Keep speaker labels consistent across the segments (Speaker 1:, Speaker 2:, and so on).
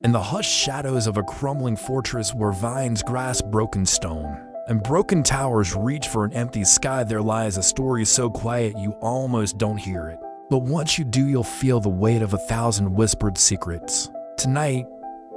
Speaker 1: in the hushed shadows of a crumbling fortress where vines grasp broken stone and broken towers reach for an empty sky, there lies a story so quiet you almost don't hear it. But once you do, you'll feel the weight of 1,000 whispered secrets. Tonight,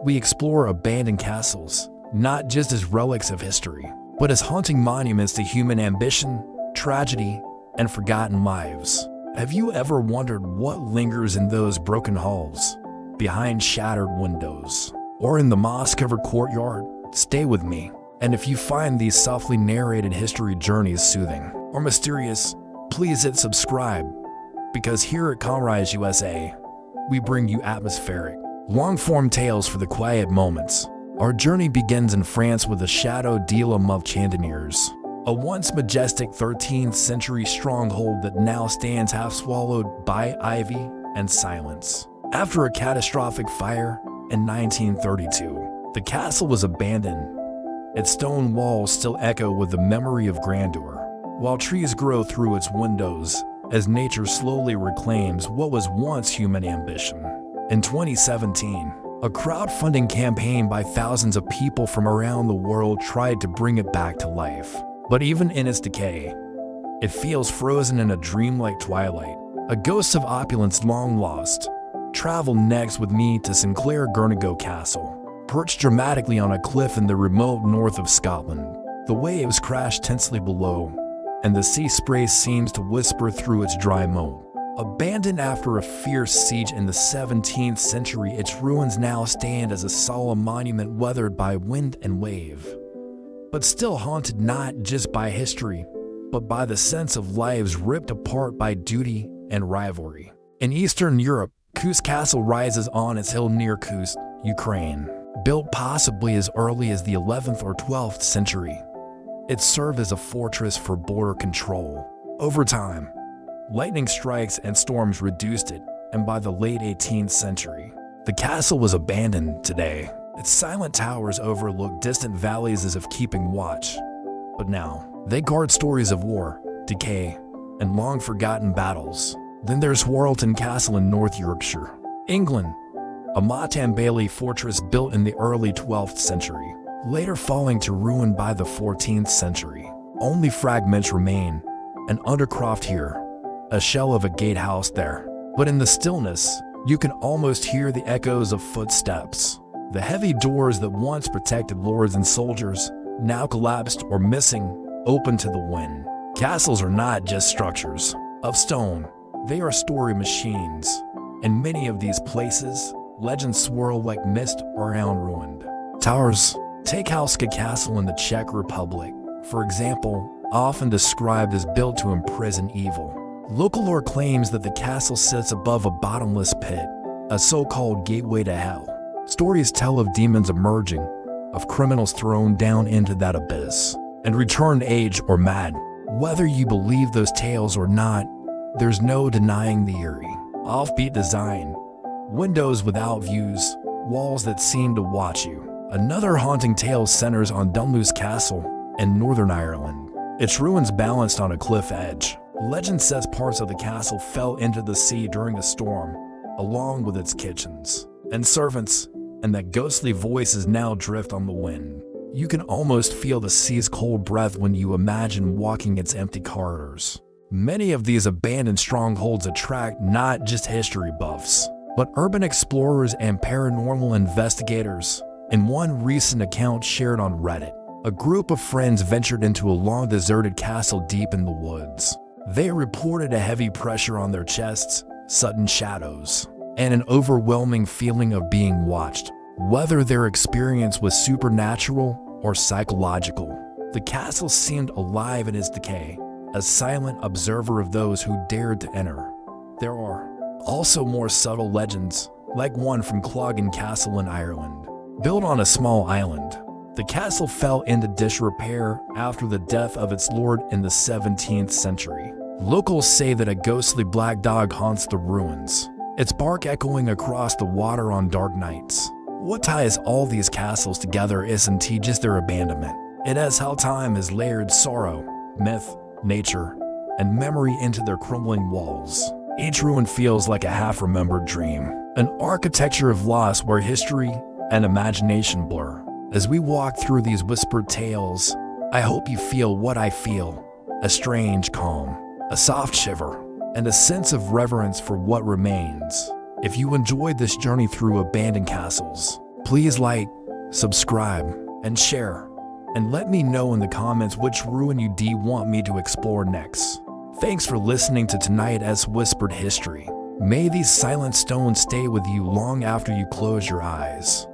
Speaker 1: we explore abandoned castles, not just as relics of history, but as haunting monuments to human ambition, tragedy, and forgotten lives. Have you ever wondered what lingers in those broken halls, behind shattered windows, or in the moss-covered courtyard? Stay with me, and if you find these softly narrated history journeys soothing or mysterious, please hit subscribe, because here at calmriseusa, we bring you atmospheric, long-form tales for the quiet moments. Our journey begins in France with the Château de la Chandeliers, a once majestic 13th century stronghold that now stands half swallowed by ivy and silence. After a catastrophic fire in 1932, the castle was abandoned. Its stone walls still echo with the memory of grandeur, while trees grow through its windows as nature slowly reclaims what was once human ambition. In 2017, a crowdfunding campaign by thousands of people from around the world tried to bring it back to life. But even in its decay, it feels frozen in a dreamlike twilight. A ghost of opulence long lost. Travel next with me to Sinclair Gurnago Castle, perched dramatically on a cliff in the remote north of Scotland. The waves crash tensely below, and the sea spray seems to whisper through its dry moat. Abandoned after a fierce siege in the 17th century, its ruins now stand as a solemn monument weathered by wind and wave, but still haunted not just by history, but by the sense of lives ripped apart by duty and rivalry. In Eastern Europe, Kust Castle rises on its hill near Kust, Ukraine. Built possibly as early as the 11th or 12th century, it served as a fortress for border control. Over time, lightning strikes and storms reduced it, and by the late 18th century, the castle was abandoned. Today, its silent towers overlook distant valleys as if keeping watch. But now, they guard stories of war, decay, and long-forgotten battles. Then there's Warleton Castle in North Yorkshire, England, a Motte-and-Bailey fortress built in the early 12th century, later falling to ruin by the 14th century. Only fragments remain, an undercroft here, a shell of a gatehouse there. But in the stillness, you can almost hear the echoes of footsteps. The heavy doors that once protected lords and soldiers, now collapsed or missing, open to the wind. Castles are not just structures of stone, they are story machines. In many of these places, legends swirl like mist around ruined towers. Take Hauska Castle in the Czech Republic, for example, often described as built to imprison evil. Local lore claims that the castle sits above a bottomless pit, a so-called gateway to hell. Stories tell of demons emerging, of criminals thrown down into that abyss, and returned aged or mad. Whether you believe those tales or not, there's no denying the eerie, offbeat design. Windows without views, walls that seem to watch you. Another haunting tale centers on Dunluce Castle in Northern Ireland. Its ruins balanced on a cliff edge. Legend says parts of the castle fell into the sea during a storm, along with its kitchens and servants, and that ghostly voices now drift on the wind. You can almost feel the sea's cold breath when you imagine walking its empty corridors. Many of these abandoned strongholds attract not just history buffs, but urban explorers and paranormal investigators. In one recent account shared on Reddit, a group of friends ventured into a long-deserted castle deep in the woods. They reported a heavy pressure on their chests, sudden shadows, and an overwhelming feeling of being watched. Whether their experience was supernatural or psychological, the castle seemed alive in its decay, a silent observer of those who dared to enter. There are also more subtle legends, like one from Clogan Castle in Ireland. Built on a small island, the castle fell into disrepair after the death of its lord in the 17th century. Locals say that a ghostly black dog haunts the ruins, its bark echoing across the water on dark nights. What ties all these castles together isn't just their abandonment. It is how time has layered sorrow, myth, nature, and memory into their crumbling walls. Each ruin feels like a half-remembered dream, an architecture of loss where history and imagination blur. As we walk through these whispered tales, I hope you feel what I feel, a strange calm, a soft shiver, and a sense of reverence for what remains. If you enjoyed this journey through abandoned castles, please like, subscribe, and share. And let me know in the comments which ruin you do want me to explore next. Thanks for listening to tonight's Whispered History. May these silent stones stay with you long after you close your eyes.